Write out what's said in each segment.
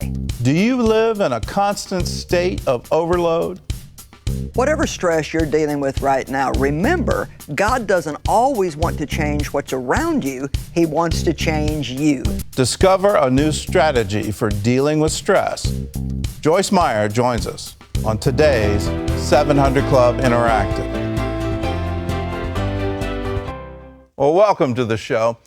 today. Do you live in a constant state of overload? Whatever stress you're dealing with right now, remember, God doesn't always want to change what's around you. He wants to change you. Discover a new strategy for dealing with stress. Joyce Meyer joins us on today's 700 Club Interactive. Well, welcome to the show.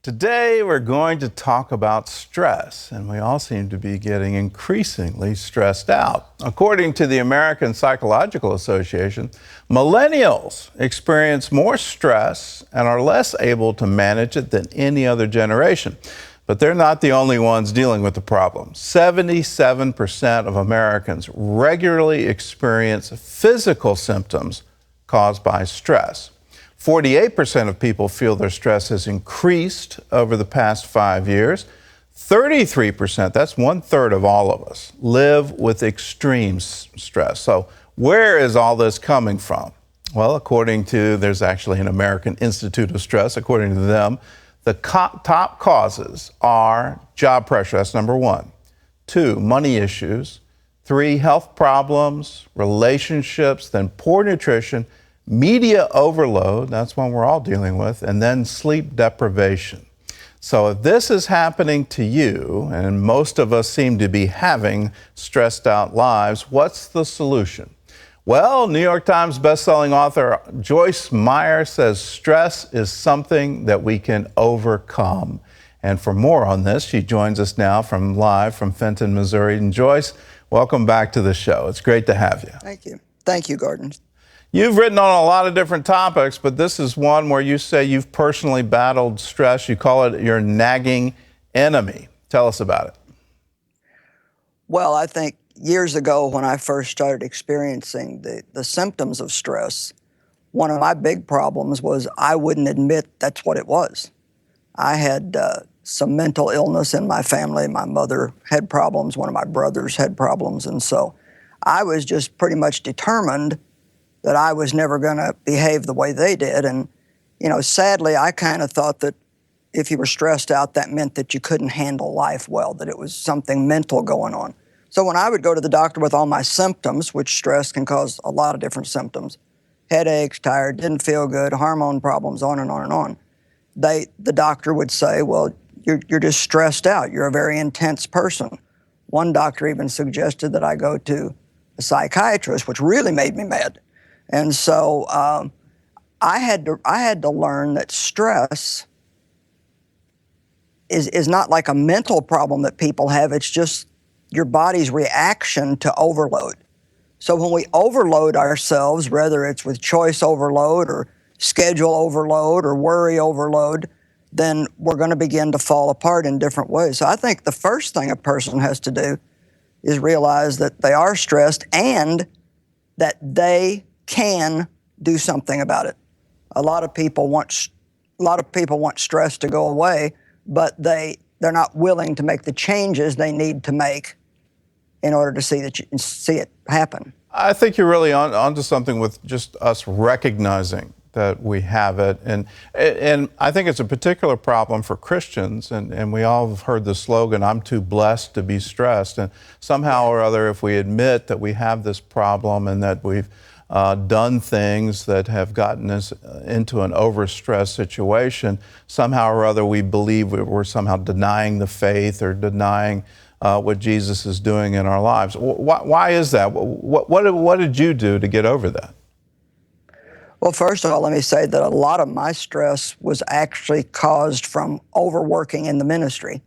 Today we're going to talk about stress, and we all seem to be getting increasingly stressed out. According to the American Psychological Association, millennials experience more stress and are less able to manage it than any other generation. But they're not the only ones dealing with the problem. 77% of Americans regularly experience physical symptoms caused by stress. 48% of people feel their stress has increased over the past 5 years. 33%, that's 1/3 of all of us, live with extreme stress. So where is all this coming from? Well, there's actually an American Institute of Stress. According to them, the top causes are job pressure, that's number one. 2, money issues. 3, health problems, relationships, then poor nutrition, media overload, that's one we're all dealing with, and then sleep deprivation. So if this is happening to you, and most of us seem to be having stressed out lives, what's the solution? Well, New York Times bestselling author Joyce Meyer says stress is something that we can overcome. And for more on this, she joins us now live from Fenton, Missouri. And Joyce, welcome back to the show. It's great to have you. Thank you. Thank you, Gordon. You've written on a lot of different topics, but this is one where you say you've personally battled stress. You call it your nagging enemy. Tell us about it. Well, I think years ago when I first started experiencing the symptoms of stress, one of my big problems was I wouldn't admit that's what it was. I had some mental illness in my family. My mother had problems. One of my brothers had problems. And so I was just pretty much determined that I was never going to behave the way they did. And, sadly, I kind of thought that if you were stressed out, that meant that you couldn't handle life well, that it was something mental going on. So when I would go to the doctor with all my symptoms, which stress can cause a lot of different symptoms, headaches, tired, didn't feel good, hormone problems, on and on and on, the doctor would say, well, you're just stressed out. You're a very intense person. One doctor even suggested that I go to a psychiatrist, which really made me mad. And so I had to learn that stress is not like a mental problem that people have. It's just your body's reaction to overload. So when we overload ourselves, whether it's with choice overload or schedule overload or worry overload, then we're going to begin to fall apart in different ways. So I think the first thing a person has to do is realize that they are stressed and that they can do something about it. A lot of people want stress to go away, but they're not willing to make the changes they need to make in order to see it happen. I think you're really onto something with just us recognizing that we have it. And I think it's a particular problem for Christians, and we all have heard the slogan, I'm too blessed to be stressed. And somehow or other, if we admit that we have this problem and that we've done things that have gotten us into an overstressed situation, somehow or other we believe we're somehow denying the faith or denying what Jesus is doing in our lives. Why is that? What did you do to get over that? Well, first of all, let me say that a lot of my stress was actually caused from overworking in the ministry.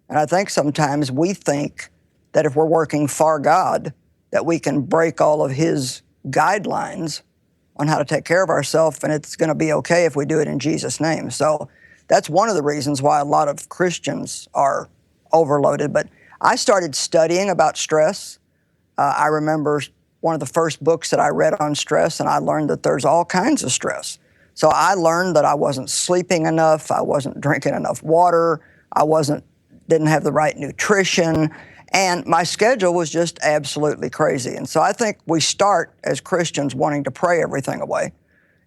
And I think sometimes we think that if we're working for God, that we can break all of His guidelines on how to take care of ourselves, and it's going to be okay if we do it in Jesus' name. So that's one of the reasons why a lot of Christians are overloaded. But I started studying about stress. I remember one of the first books that I read on stress, and I learned that there's all kinds of stress. So I learned that I wasn't sleeping enough, I wasn't drinking enough water, didn't have the right nutrition, and my schedule was just absolutely crazy. And so I think we start as Christians wanting to pray everything away.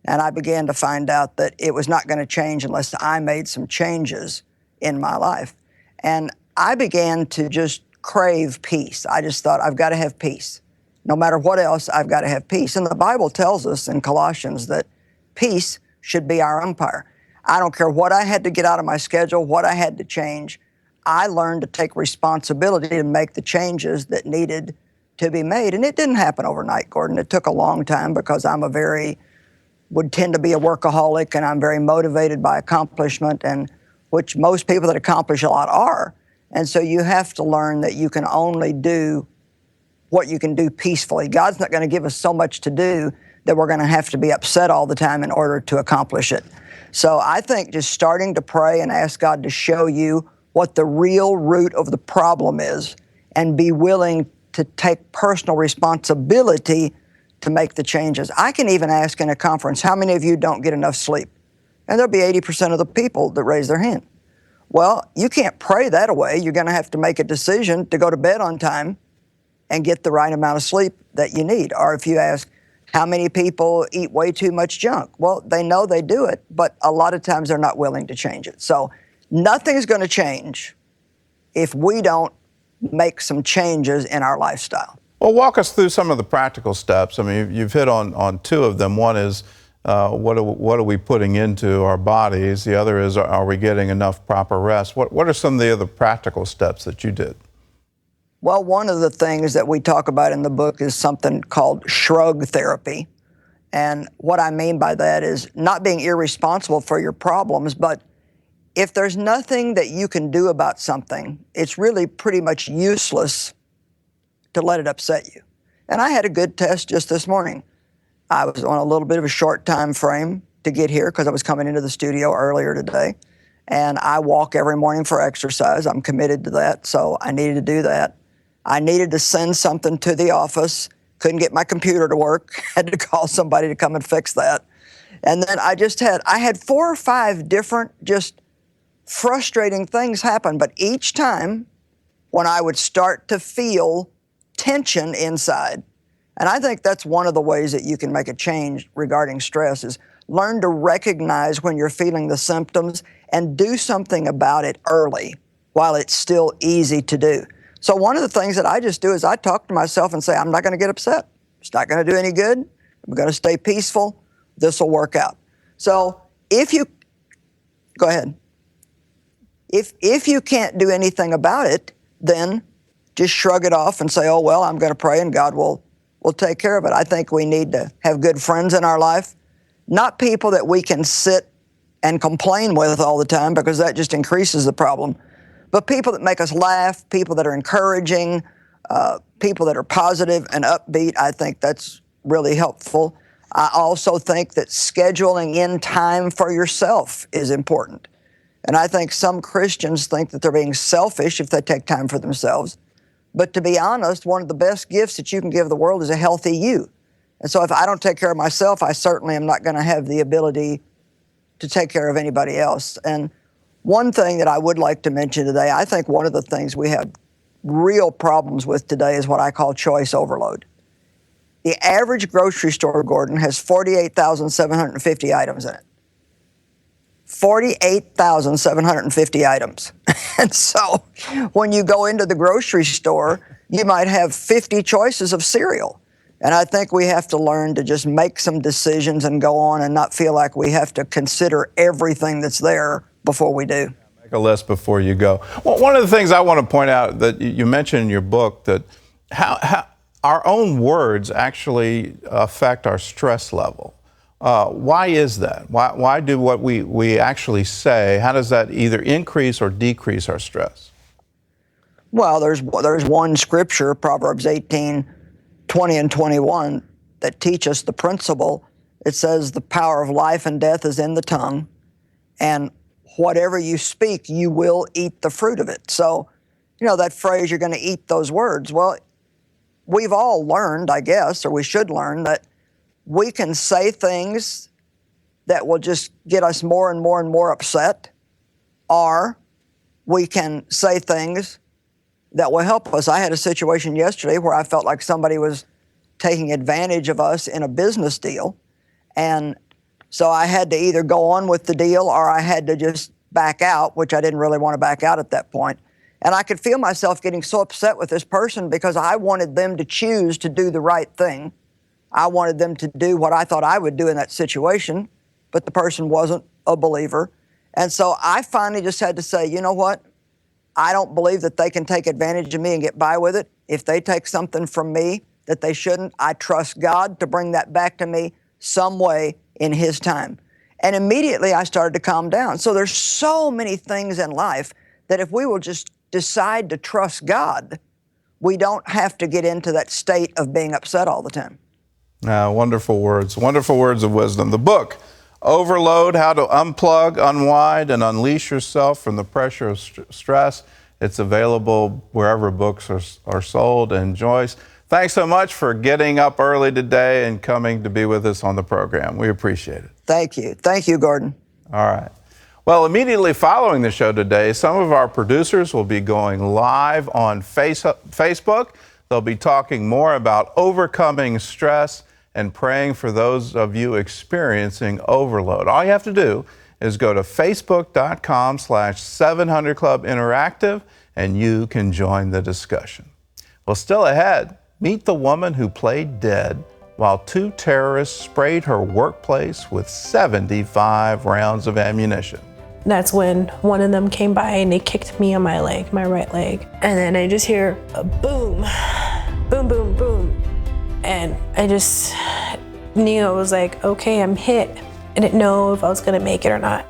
And I began to find out that it was not going to change unless I made some changes in my life. And I began to just crave peace. I just thought, I've got to have peace. No matter what else, I've got to have peace. And the Bible tells us in Colossians that peace should be our umpire. I don't care what I had to get out of my schedule, what I had to change. I learned to take responsibility to make the changes that needed to be made. And it didn't happen overnight, Gordon. It took a long time because would tend to be a workaholic, and I'm very motivated by accomplishment, and which most people that accomplish a lot are. And so you have to learn that you can only do what you can do peacefully. God's not going to give us so much to do that we're going to have to be upset all the time in order to accomplish it. So I think just starting to pray and ask God to show you what the real root of the problem is and be willing to take personal responsibility to make the changes. I can even ask in a conference, how many of you don't get enough sleep? And there'll be 80% of the people that raise their hand. Well, you can't pray that away. You're going to have to make a decision to go to bed on time and get the right amount of sleep that you need. Or if you ask, how many people eat way too much junk? Well, they know they do it, but a lot of times they're not willing to change it. So nothing's going to change if we don't make some changes in our lifestyle. Well, walk us through some of the practical steps. I mean, you've hit on two of them. One is what are we putting into our bodies? The other is, are we getting enough proper rest? What are some of the other practical steps that you did? Well, one of the things that we talk about in the book is something called shrug therapy. And what I mean by that is not being irresponsible for your problems, but if there's nothing that you can do about something, it's really pretty much useless to let it upset you. And I had a good test just this morning. I was on a little bit of a short time frame to get here because I was coming into the studio earlier today. And I walk every morning for exercise. I'm committed to that, so I needed to do that. I needed to send something to the office. Couldn't get my computer to work. Had to call somebody to come and fix that. And then I had 4 or 5 different just frustrating things happen. But each time when I would start to feel tension inside, and I think that's one of the ways that you can make a change regarding stress is learn to recognize when you're feeling the symptoms and do something about it early while it's still easy to do. So one of the things that I just do is I talk to myself and say, I'm not going to get upset. It's not going to do any good. I'm going to stay peaceful. This will work out. So go ahead. If you can't do anything about it, then just shrug it off and say, oh, well, I'm going to pray and God will take care of it. I think we need to have good friends in our life, not people that we can sit and complain with all the time because that just increases the problem. But people that make us laugh, people that are encouraging, people that are positive and upbeat, I think that's really helpful. I also think that scheduling in time for yourself is important. And I think some Christians think that they're being selfish if they take time for themselves. But to be honest, one of the best gifts that you can give the world is a healthy you. And so if I don't take care of myself, I certainly am not going to have the ability to take care of anybody else. And one thing that I would like to mention today, I think one of the things we have real problems with today is what I call choice overload. The average grocery store, Gordon, has 48,750 items in it. 48,750 items. And so when you go into the grocery store, you might have 50 choices of cereal. And I think we have to learn to just make some decisions and go on and not feel like we have to consider everything that's there before we do. Make a list before you go. Well, one of the things I want to point out that you mentioned in your book, that how our own words actually affect our stress level. Why is that? Why do what we actually say, how does that either increase or decrease our stress? Well, there's one scripture, Proverbs 18:20 and 21, that teach us the principle. It says the power of life and death is in the tongue, and whatever you speak, you will eat the fruit of it. So, that phrase, you're going to eat those words. Well, we've all learned, I guess, or we should learn, that we can say things that will just get us more and more and more upset, or we can say things that will help us. I had a situation yesterday where I felt like somebody was taking advantage of us in a business deal, and so I had to either go on with the deal or I had to just back out, which I didn't really want to back out at that point. And I could feel myself getting so upset with this person because I wanted them to choose to do the right thing. I wanted them to do what I thought I would do in that situation, but the person wasn't a believer. And so I finally just had to say, you know what? I don't believe that they can take advantage of me and get by with it. If they take something from me that they shouldn't, I trust God to bring that back to me some way in His time. And immediately I started to calm down. So there's so many things in life that if we will just decide to trust God, we don't have to get into that state of being upset all the time. Wonderful words of wisdom. The book, Overload, How to Unplug, Unwind, and Unleash Yourself from the Pressure of Stress. It's available wherever books are sold. And Joyce, thanks so much for getting up early today and coming to be with us on the program. We appreciate it. Thank you. Thank you, Gordon. All right. Well, immediately following the show today, some of our producers will be going live on Facebook. They'll be talking more about overcoming stress and praying for those of you experiencing overload. All you have to do is go to facebook.com/700 Club Interactive and you can join the discussion. Well, still ahead, meet the woman who played dead while two terrorists sprayed her workplace with 75 rounds of ammunition. That's when one of them came by and they kicked me on my leg, my right leg. And then I just hear a boom, boom, boom, boom. And I just knew, I was like, okay, I'm hit. I didn't know if I was gonna make it or not.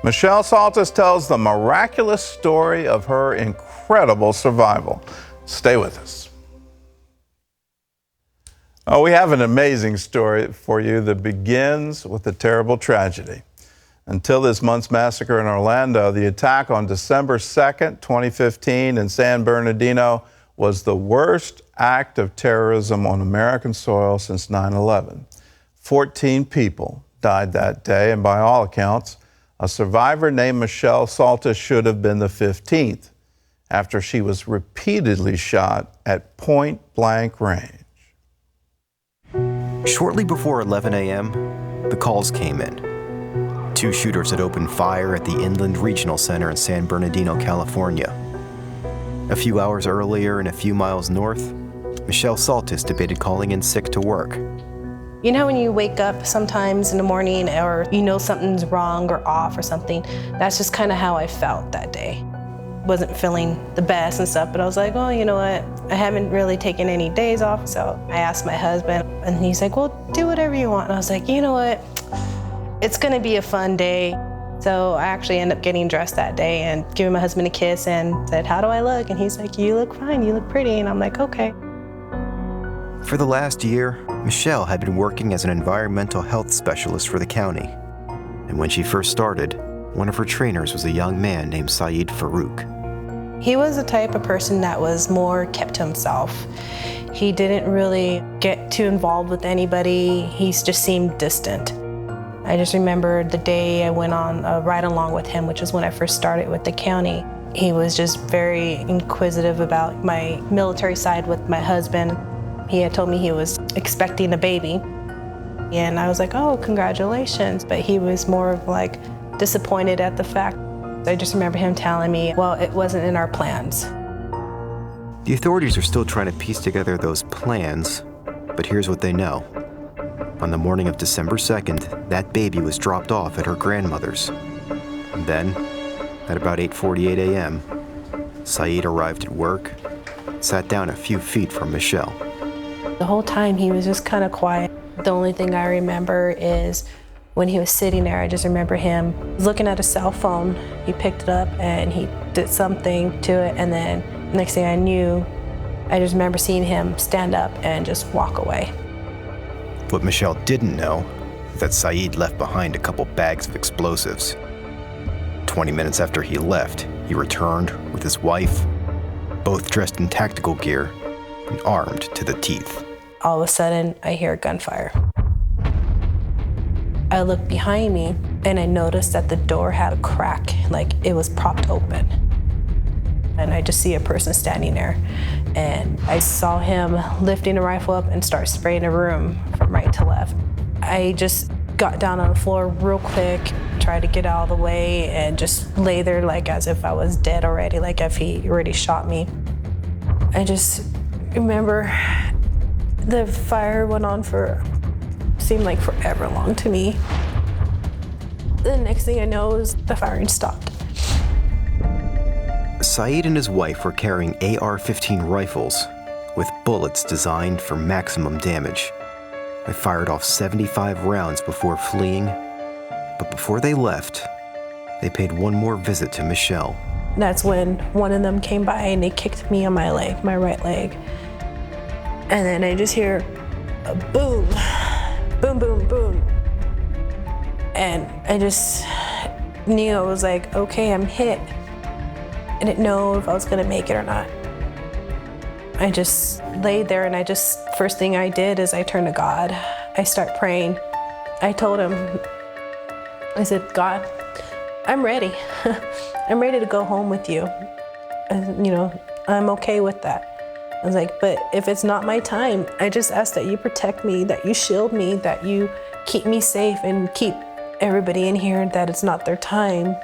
Michelle Saltis tells the miraculous story of her incredible survival. Stay with us. Oh, we have an amazing story for you that begins with a terrible tragedy. Until this month's massacre in Orlando, the attack on December 2nd, 2015 in San Bernardino was the worst act of terrorism on American soil since 9/11. 14 people died that day, and by all accounts, a survivor named Michelle Saltis should have been the 15th after she was repeatedly shot at point-blank range. Shortly before 11 a.m., the calls came in. Two shooters had opened fire at the Inland Regional Center in San Bernardino, California. A few hours earlier and a few miles north, Michelle Saltis debated calling in sick to work. You know when you wake up sometimes in the morning or you know something's wrong or off or something? That's just kind of how I felt that day. Wasn't feeling the best and stuff, but I was like, oh, you know what? I haven't really taken any days off, so I asked my husband, and he's like, well, do whatever you want. And I was like, you know what? It's gonna be a fun day. So I actually ended up getting dressed that day and giving my husband a kiss and said, how do I look? And he's like, you look fine, you look pretty. And I'm like, okay. For the last year, Michelle had been working as an environmental health specialist for the county. And when she first started, one of her trainers was a young man named Saeed Farouk. He was the type of person that was more kept to himself. He didn't really get too involved with anybody. He just seemed distant. I just remember the day I went on a ride along with him, which is when I first started with the county. He was just very inquisitive about my military side with my husband. He had told me he was expecting a baby. And I was like, oh, congratulations. But he was more of like disappointed at the fact. I just remember him telling me, well, it wasn't in our plans. The authorities are still trying to piece together those plans, but here's what they know. On the morning of December 2nd, that baby was dropped off at her grandmother's. And then, at about 8:48 a.m., Saeed arrived at work, sat down a few feet from Michelle. The whole time he was just kind of quiet. The only thing I remember is when he was sitting there, I just remember him looking at a cell phone. He picked it up and he did something to it, and then next thing I knew, I just remember seeing him stand up and just walk away. What Michelle didn't know is that Saeed left behind a couple bags of explosives. 20 minutes after he left, he returned with his wife, both dressed in tactical gear and armed to the teeth. All of a sudden, I hear gunfire. I looked behind me and I noticed that the door had a crack, like it was propped open. And I just see a person standing there. And I saw him lifting a rifle up and start spraying the room from right to left. I just got down on the floor real quick, tried to get out of the way, and just lay there like as if I was dead already, like if he already shot me. I just remember the fire went on for, seemed like forever long to me. The next thing I know is the firing stopped. Saeed and his wife were carrying AR-15 rifles with bullets designed for maximum damage. They fired off 75 rounds before fleeing, but before they left, they paid one more visit to Michelle. That's when one of them came by and they kicked me on my leg, my right leg. And then I just hear a boom, boom, boom, boom. And I just knew, I was like, okay, I'm hit. I didn't know if I was gonna make it or not. I just laid there and first thing I did is I turned to God. I start praying. I told him, I said, God, I'm ready. I'm ready to go home with you. And, I'm okay with that. I was like, but if it's not my time, I just ask that you protect me, that you shield me, that you keep me safe and keep everybody in here that it's not their time,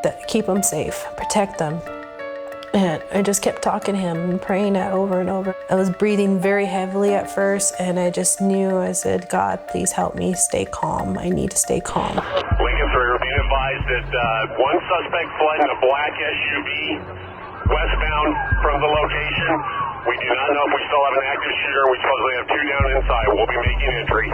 that keep them safe, protect them. And I just kept talking to him and praying that over and over. I was breathing very heavily at first, and I just knew, I said, God, please help me stay calm. I need to stay calm. Lincoln 3, we're being advised that one suspect fled in a black SUV westbound from the location. We do not know if we still have an active shooter. We supposedly have 2 down inside. We'll be making entry.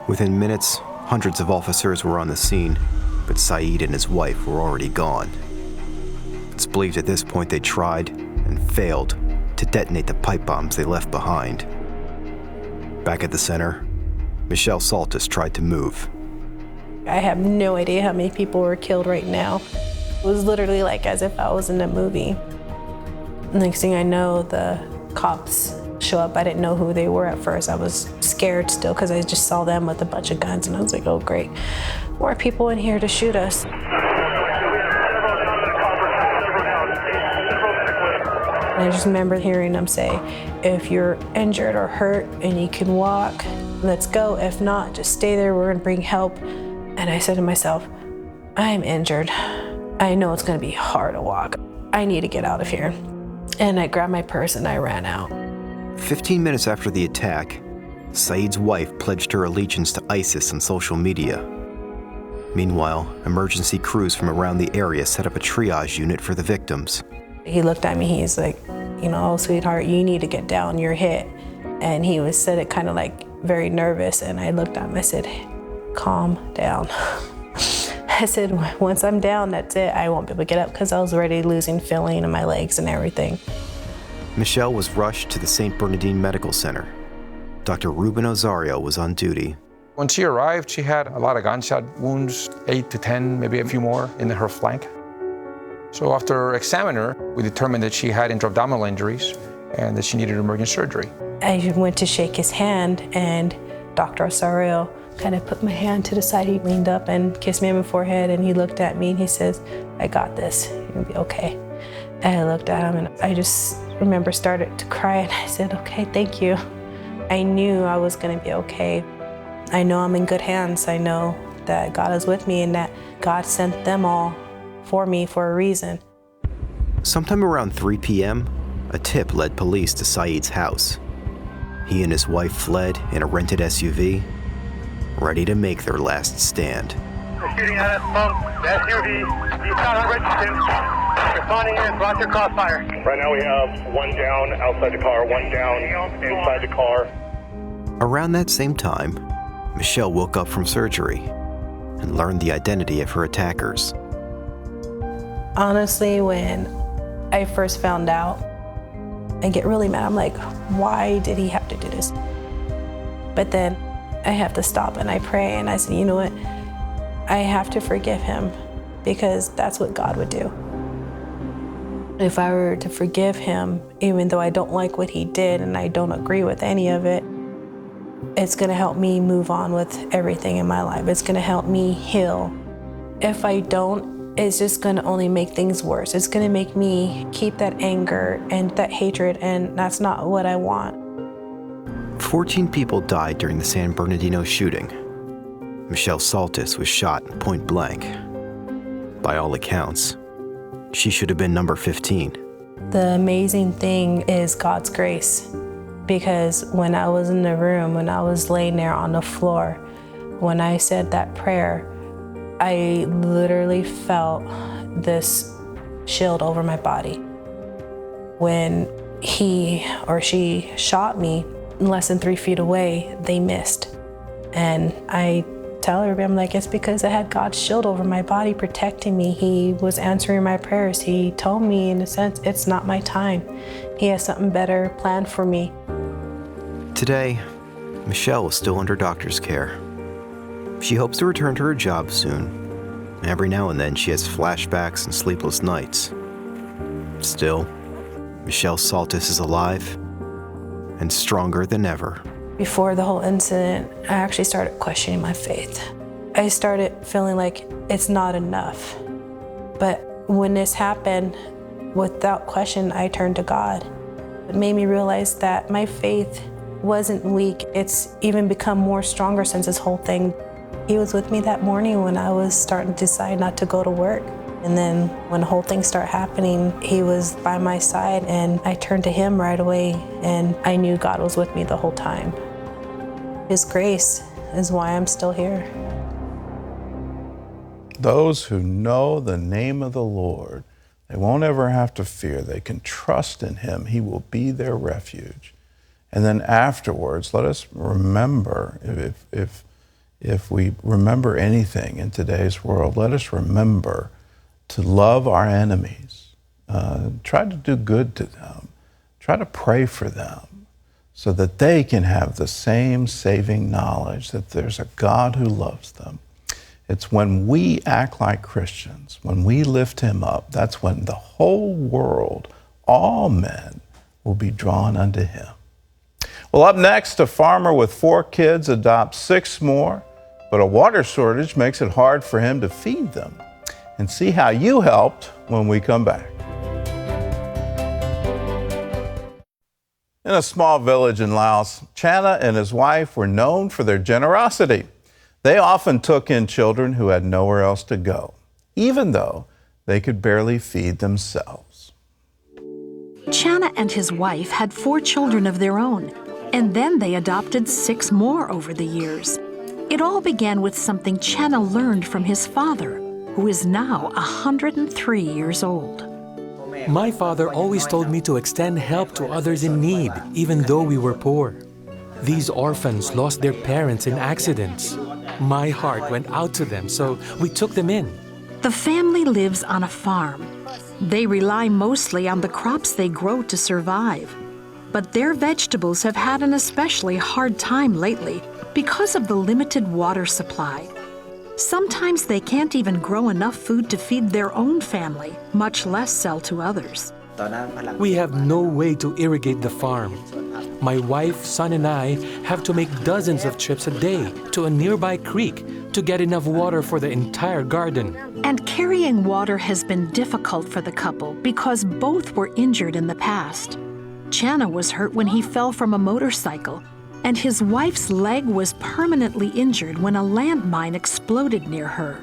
Within minutes, hundreds of officers were on the scene, but Saeed and his wife were already gone. It's believed at this point they tried and failed to detonate the pipe bombs they left behind. Back at the center, Michelle Saltis tried to move. I have no idea how many people were killed right now. It was literally like as if I was in a movie. Next thing I know, the cops show up. I didn't know who they were at first. I was scared still because I just saw them with a bunch of guns, and I was like, oh great, more people in here to shoot us. And I just remember hearing them say, if you're injured or hurt and you can walk, let's go. If not, just stay there, we're gonna bring help. And I said to myself, I'm injured. I know it's gonna be hard to walk. I need to get out of here. And I grabbed my purse and I ran out. 15 minutes after the attack, Saeed's wife pledged her allegiance to ISIS on social media. Meanwhile, emergency crews from around the area set up a triage unit for the victims. He looked at me, he's like, oh, sweetheart, you need to get down, you're hit. And he said it kind of like very nervous, and I looked at him, I said, calm down. I said, once I'm down, that's it. I won't be able to get up, because I was already losing feeling in my legs and everything. Michelle was rushed to the St. Bernardine Medical Center. Dr. Ruben Ozario was on duty. When she arrived, she had a lot of gunshot wounds, 8 to 10, maybe a few more in her flank. So after examining her, we determined that she had intra-abdominal injuries and that she needed emergent surgery. I went to shake his hand, and Dr. Ozario kind of put my hand to the side. He leaned up and kissed me on my forehead, and he looked at me and he says, I got this, you'll be okay. And I looked at him, and I just remember started to cry, and I said, okay, thank you. I knew I was gonna be okay. I know I'm in good hands. I know that God is with me and that God sent them all for me for a reason. Sometime around 3 p.m., a tip led police to Saeed's house. He and his wife fled in a rented SUV, ready to make their last stand. Shooting at us from the SUV. He's not unregistered. Responding in, brought your crossfire. Right now we have 1 down outside the car, 1 down inside the car. Around that same time, Michelle woke up from surgery and learned the identity of her attackers. Honestly, when I first found out, I get really mad. I'm like, why did he have to do this? But then I have to stop and I pray and I say, you know what? I have to forgive him, because that's what God would do. If I were to forgive him, even though I don't like what he did and I don't agree with any of it, it's gonna help me move on with everything in my life. It's gonna help me heal. If I don't, it's just gonna only make things worse. It's gonna make me keep that anger and that hatred, and that's not what I want. 14 people died during the San Bernardino shooting. Michelle Saltis was shot point blank. By all accounts, she should have been number 15. The amazing thing is God's grace, because when I was in the room, when I was laying there on the floor, when I said that prayer, I literally felt this shield over my body. When he or she shot me less than 3 feet away, they missed. And I tell everybody, I'm like, it's because I had God's shield over my body protecting me. He was answering my prayers. He told me, in a sense, it's not my time. He has something better planned for me. Today, Michelle is still under doctor's care. She hopes to return to her job soon. Every now and then she has flashbacks and sleepless nights. Still, Michelle Saltis is alive and stronger than ever. Before the whole incident, I actually started questioning my faith. I started feeling like it's not enough. But when this happened, without question, I turned to God. It made me realize that my faith wasn't weak. It's even become more stronger since this whole thing. He was with me that morning when I was starting to decide not to go to work. And then when the whole thing started happening, he was by my side, and I turned to him right away, and I knew God was with me the whole time. His grace is why I'm still here. Those who know the name of the Lord, they won't ever have to fear. They can trust in him. He will be their refuge. And then afterwards, let us remember, if we remember anything in today's world, let us remember to love our enemies. Try to do good to them. Try to pray for them so that they can have the same saving knowledge that there's a God who loves them. It's when we act like Christians, when we lift him up, that's when the whole world, all men, will be drawn unto him. Well, up next, a farmer with 4 kids adopts 6 more, but a water shortage makes it hard for him to feed them. And see how you helped when we come back. In a small village in Laos, Channa and his wife were known for their generosity. They often took in children who had nowhere else to go, even though they could barely feed themselves. Channa and his wife had 4 children of their own, and then they adopted 6 more over the years. It all began with something Channa learned from his father, who is now 103 years old. My father always told me to extend help to others in need, even though we were poor. These orphans lost their parents in accidents. My heart went out to them, so we took them in. The family lives on a farm. They rely mostly on the crops they grow to survive. But their vegetables have had an especially hard time lately because of the limited water supply. Sometimes they can't even grow enough food to feed their own family, much less sell to others. We have no way to irrigate the farm. My wife, son, and I have to make dozens of trips a day to a nearby creek to get enough water for the entire garden. And carrying water has been difficult for the couple because both were injured in the past. Channa was hurt when he fell from a motorcycle, and his wife's leg was permanently injured when a landmine exploded near her.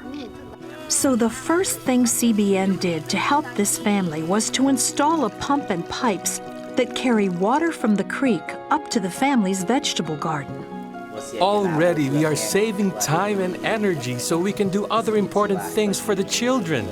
So the first thing CBN did to help this family was to install a pump and pipes that carry water from the creek up to the family's vegetable garden. Already we are saving time and energy so we can do other important things for the children.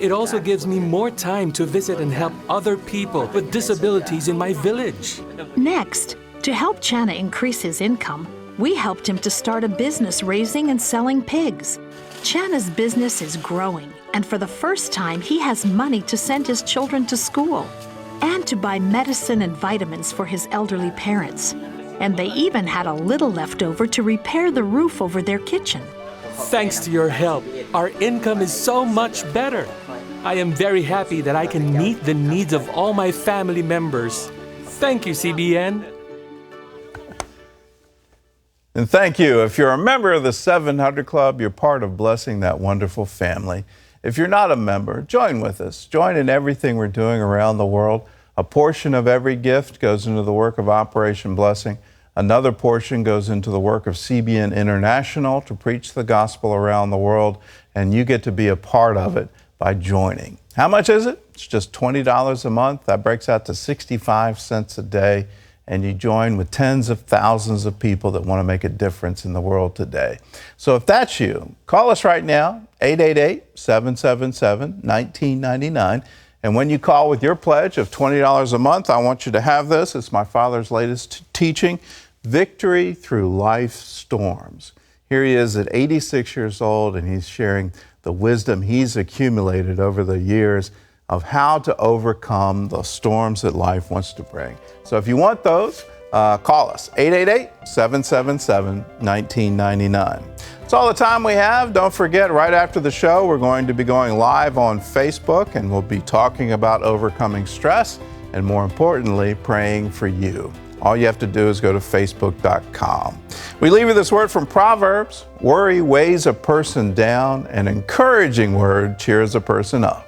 It also gives me more time to visit and help other people with disabilities in my village. Next, to help Channa increase his income, we helped him to start a business raising and selling pigs. Channa's business is growing, and for the first time, he has money to send his children to school and to buy medicine and vitamins for his elderly parents. And they even had a little left over to repair the roof over their kitchen. Thanks to your help, our income is so much better. I am very happy that I can meet the needs of all my family members. Thank you, CBN. And thank you. If you're a member of the 700 Club, you're part of blessing that wonderful family. If you're not a member, join with us. Join in everything we're doing around the world. A portion of every gift goes into the work of Operation Blessing. Another portion goes into the work of CBN International to preach the gospel around the world, and you get to be a part of it by joining. How much is it? It's just $20 a month. That breaks out to 65 cents a day, and you join with tens of thousands of people that want to make a difference in the world today. So if that's you, call us right now, 888-777-1999. And when you call with your pledge of $20 a month, I want you to have this. It's my father's latest teaching, Victory Through Life's Storms. Here he is at 86 years old, and he's sharing the wisdom he's accumulated over the years of how to overcome the storms that life wants to bring. So if you want those, call us, 888-777-1999. That's all the time we have. Don't forget, right after the show, we're going to be going live on Facebook, and we'll be talking about overcoming stress and, more importantly, praying for you. All you have to do is go to facebook.com. We leave you this word from Proverbs: worry weighs a person down, an encouraging word cheers a person up.